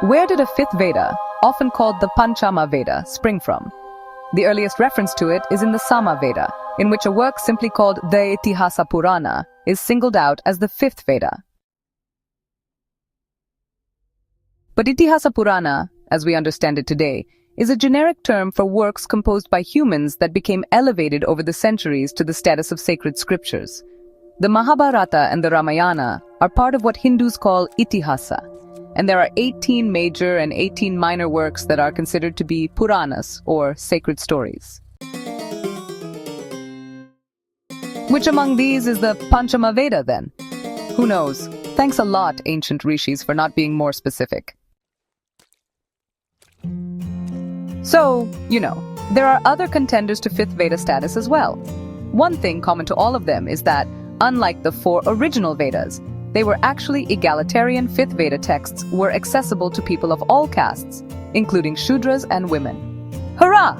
Where did a fifth Veda, often called the Panchama Veda, spring from? The earliest reference to it is in the Sama Veda, in which a work simply called the Itihasa Purana is singled out as the fifth Veda. But Itihasa Purana, as we understand it today, is a generic term for works composed by humans that became elevated over the centuries to the status of sacred scriptures. The Mahabharata and the Ramayana are part of what Hindus call Itihasa, and there are 18 major and 18 minor works that are considered to be Puranas, or sacred stories. Which among these is the Panchama Veda then? Who knows? Thanks a lot, ancient rishis, for not being more specific. So, there are other contenders to fifth Veda status as well. One thing common to all of them is that, unlike the four original Vedas, they were actually egalitarian fifth Veda texts were accessible to people of all castes, including Shudras and women. Hurrah!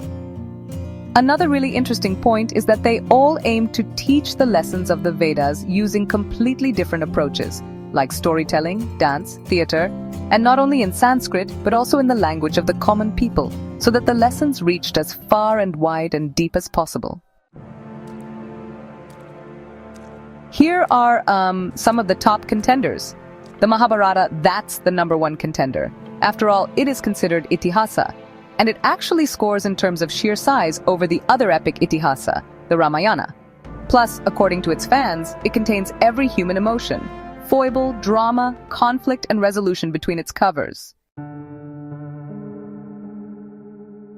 Another really interesting point is that they all aim to teach the lessons of the Vedas using completely different approaches, like storytelling, dance, theater, and not only in Sanskrit, but also in the language of the common people, so that the lessons reached as far and wide and deep as possible. Here are some of the top contenders. The Mahabharata, that's the #1 contender. After all, it is considered Itihasa, and it actually scores in terms of sheer size over the other epic Itihasa, the Ramayana. Plus, according to its fans, it contains every human emotion, foible, drama, conflict, and resolution between its covers.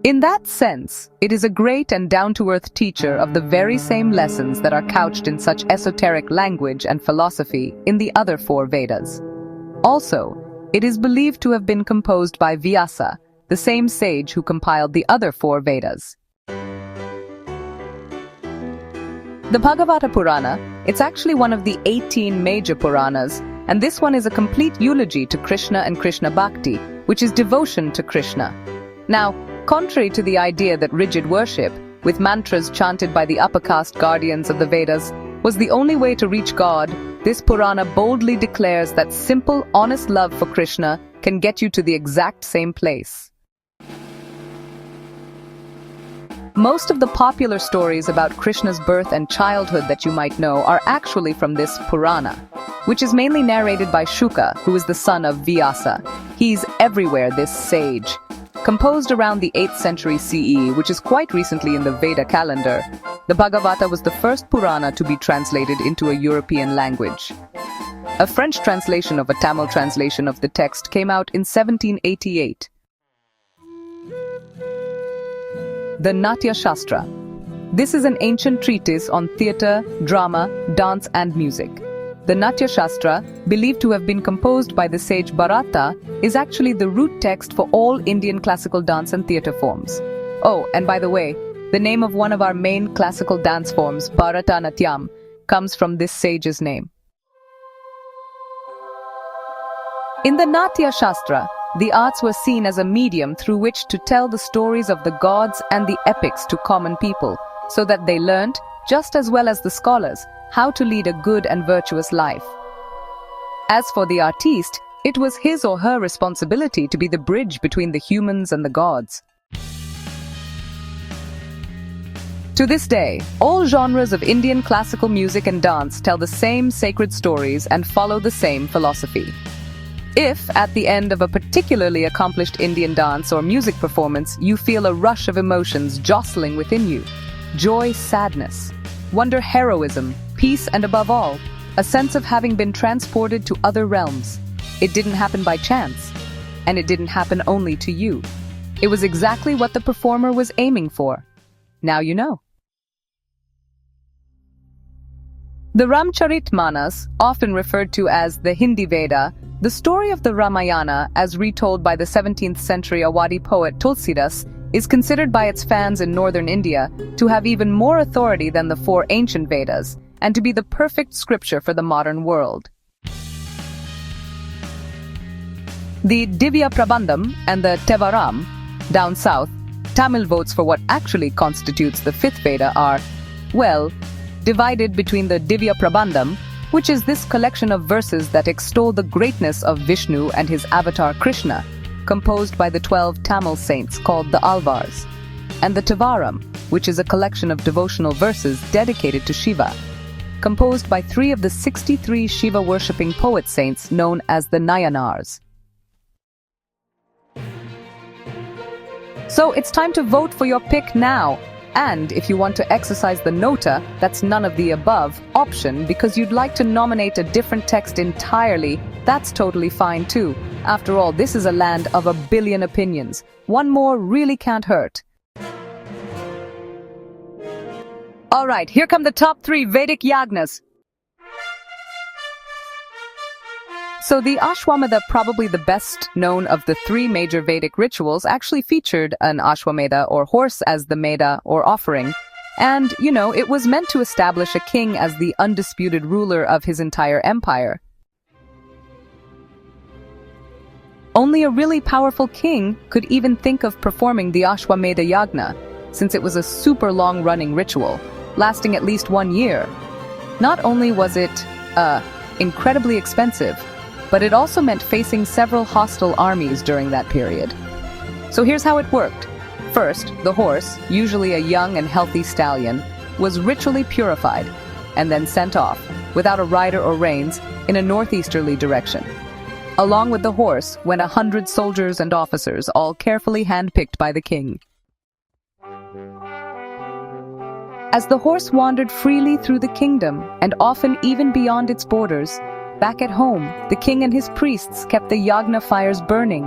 In that sense, it is a great and down-to-earth teacher of the very same lessons that are couched in such esoteric language and philosophy in the other four Vedas. Also, it is believed to have been composed by Vyasa, the same sage who compiled the other four Vedas. The Bhagavata Purana, it's actually one of the 18 major Puranas, and this one is a complete eulogy to Krishna and Krishna Bhakti, which is devotion to Krishna. Now, contrary to the idea that rigid worship, with mantras chanted by the upper caste guardians of the Vedas, was the only way to reach God, this Purana boldly declares that simple, honest love for Krishna can get you to the exact same place. Most of the popular stories about Krishna's birth and childhood that you might know are actually from this Purana, which is mainly narrated by Shuka, who is the son of Vyasa. He's everywhere, this sage. Composed around the 8th century CE, which is quite recently in the Veda calendar, the Bhagavata was the first Purana to be translated into a European language. A French translation of a Tamil translation of the text came out in 1788. The Natya Shastra. This is an ancient treatise on theatre, drama, dance and music. The Natya Shastra, believed to have been composed by the sage Bharata, is actually the root text for all Indian classical dance and theatre forms. Oh, and by the way, the name of one of our main classical dance forms, Bharatanatyam, comes from this sage's name. In the Natya Shastra, the arts were seen as a medium through which to tell the stories of the gods and the epics to common people, so that they learnt, just as well as the scholars, how to lead a good and virtuous life. As for the artiste, it was his or her responsibility to be the bridge between the humans and the gods. To this day, all genres of Indian classical music and dance tell the same sacred stories and follow the same philosophy. If, at the end of a particularly accomplished Indian dance or music performance, you feel a rush of emotions jostling within you, joy, sadness, wonder, heroism, peace, and above all, a sense of having been transported to other realms. It didn't happen by chance, and it didn't happen only to you. It was exactly what the performer was aiming for. Now you know. The Ramcharitmanas, often referred to as the Hindi Veda, the story of the Ramayana, as retold by the 17th century Awadhi poet Tulsidas, is considered by its fans in northern India to have even more authority than the four ancient Vedas, and to be the perfect scripture for the modern world. The Divya Prabandham and the Tevaram, down south, Tamil votes for what actually constitutes the fifth Veda are, well, divided between the Divya Prabandham, which is this collection of verses that extol the greatness of Vishnu and his avatar Krishna, composed by the 12 Tamil saints called the Alvars, and the Tevaram, which is a collection of devotional verses dedicated to Shiva, composed by 3 of the 63 Shiva-worshipping poet saints known as the Nayanars. So it's time to vote for your pick now. And if you want to exercise the nota, that's none of the above option, because you'd like to nominate a different text entirely, that's totally fine too. After all, this is a land of a billion opinions. One more really can't hurt. Alright, here come the top 3 Vedic Yagnas. So the Ashwamedha, probably the best known of the 3 major Vedic rituals, actually featured an Ashwamedha or horse as the Meda or offering. And, it was meant to establish a king as the undisputed ruler of his entire empire. Only a really powerful king could even think of performing the Ashwamedha Yagna, since it was a super long-running ritual, lasting at least 1 year. Not only was it, incredibly expensive, but it also meant facing several hostile armies during that period. So here's how it worked. First, the horse, usually a young and healthy stallion, was ritually purified and then sent off, without a rider or reins, in a northeasterly direction. Along with the horse went 100 soldiers and officers, all carefully handpicked by the king. As the horse wandered freely through the kingdom, and often even beyond its borders, back at home, the king and his priests kept the Yagna fires burning,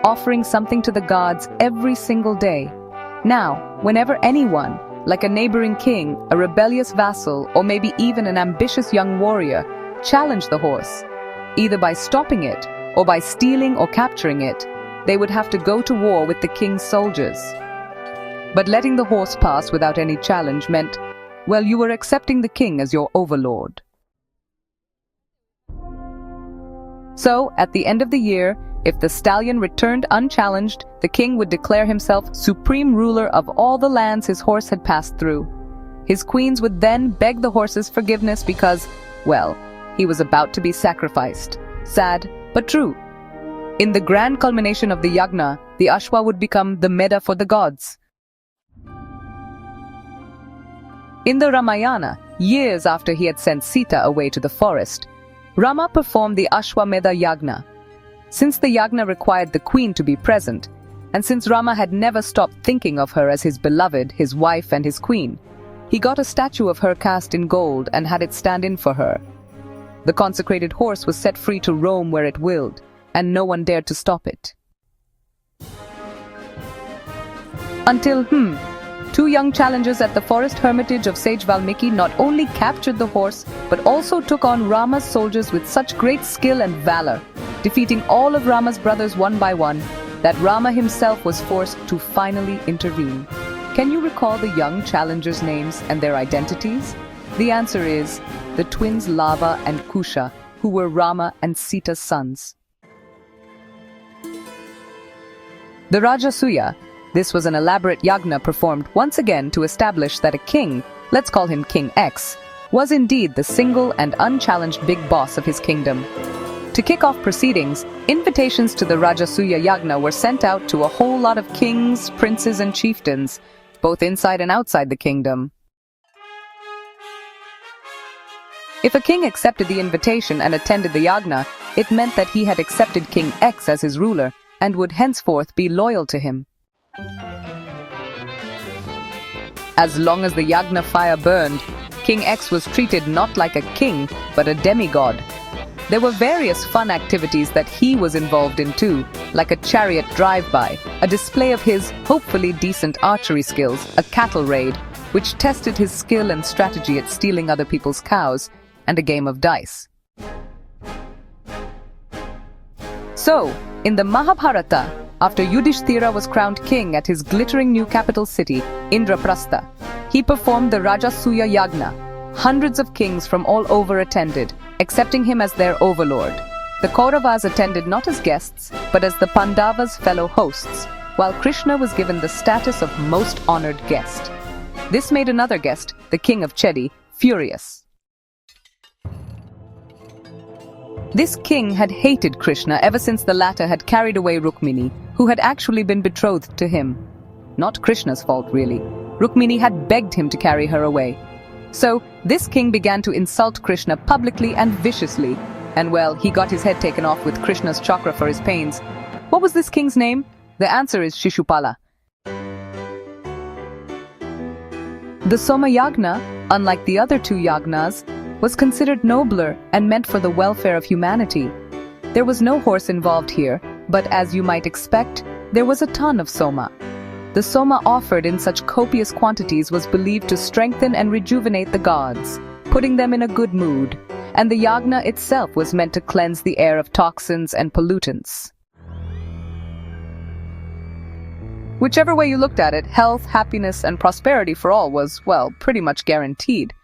offering something to the gods every single day. Now, whenever anyone, like a neighboring king, a rebellious vassal, or maybe even an ambitious young warrior, challenged the horse, either by stopping it or by stealing or capturing it, they would have to go to war with the king's soldiers. But letting the horse pass without any challenge meant, well, you were accepting the king as your overlord. So, at the end of the year, if the stallion returned unchallenged, the king would declare himself supreme ruler of all the lands his horse had passed through. His queens would then beg the horse's forgiveness because, well, he was about to be sacrificed. Sad, but true. In the grand culmination of the Yagna, the Ashwa would become the Meda for the gods. In the Ramayana, years after he had sent Sita away to the forest, Rama performed the Ashwamedha Yagna. Since the Yagna required the queen to be present, and since Rama had never stopped thinking of her as his beloved, his wife and his queen, he got a statue of her cast in gold and had it stand in for her. The consecrated horse was set free to roam where it willed, and no one dared to stop it. Until, 2 young challengers at the forest hermitage of sage Valmiki not only captured the horse, but also took on Rama's soldiers with such great skill and valor, defeating all of Rama's brothers one by one, that Rama himself was forced to finally intervene. Can you recall the young challengers' names and their identities? The answer is the twins Lava and Kusha, who were Rama and Sita's sons. The Rajasuya. This was an elaborate yagna performed once again to establish that a king, let's call him King X, was indeed the single and unchallenged big boss of his kingdom. To kick off proceedings, invitations to the Rajasuya Yagna were sent out to a whole lot of kings, princes and chieftains, both inside and outside the kingdom. If a king accepted the invitation and attended the Yagna, it meant that he had accepted King X as his ruler and would henceforth be loyal to him. As long as the Yagna fire burned, King X was treated not like a king, but a demigod. There were various fun activities that he was involved in too, like a chariot drive-by, a display of his hopefully decent archery skills, a cattle raid, which tested his skill and strategy at stealing other people's cows, and a game of dice. So, in the Mahabharata, after Yudhishthira was crowned king at his glittering new capital city, Indraprastha, he performed the Rajasuya Yagna. Hundreds of kings from all over attended, accepting him as their overlord. The Kauravas attended not as guests, but as the Pandavas' fellow hosts, while Krishna was given the status of most honored guest. This made another guest, the king of Chedi, furious. This king had hated Krishna ever since the latter had carried away Rukmini, who had actually been betrothed to him. Not Krishna's fault, really. Rukmini had begged him to carry her away. So, this king began to insult Krishna publicly and viciously. And well, he got his head taken off with Krishna's chakra for his pains. What was this king's name? The answer is Shishupala. The Soma Yagna, unlike the other two Yagnas, was considered nobler and meant for the welfare of humanity. There was no horse involved here, but as you might expect, there was a ton of Soma. The Soma offered in such copious quantities was believed to strengthen and rejuvenate the gods, putting them in a good mood, and the Yagna itself was meant to cleanse the air of toxins and pollutants. Whichever way you looked at it, health, happiness, and prosperity for all was, well, pretty much guaranteed.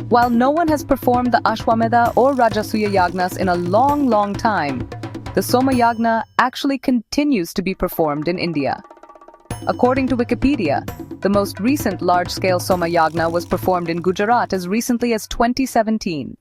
While no one has performed the Ashwamedha or Rajasuya Yagnas in a long time, the Soma Yagna actually continues to be performed in India. According to Wikipedia, the most recent large-scale Soma Yagna was performed in Gujarat as recently as 2017.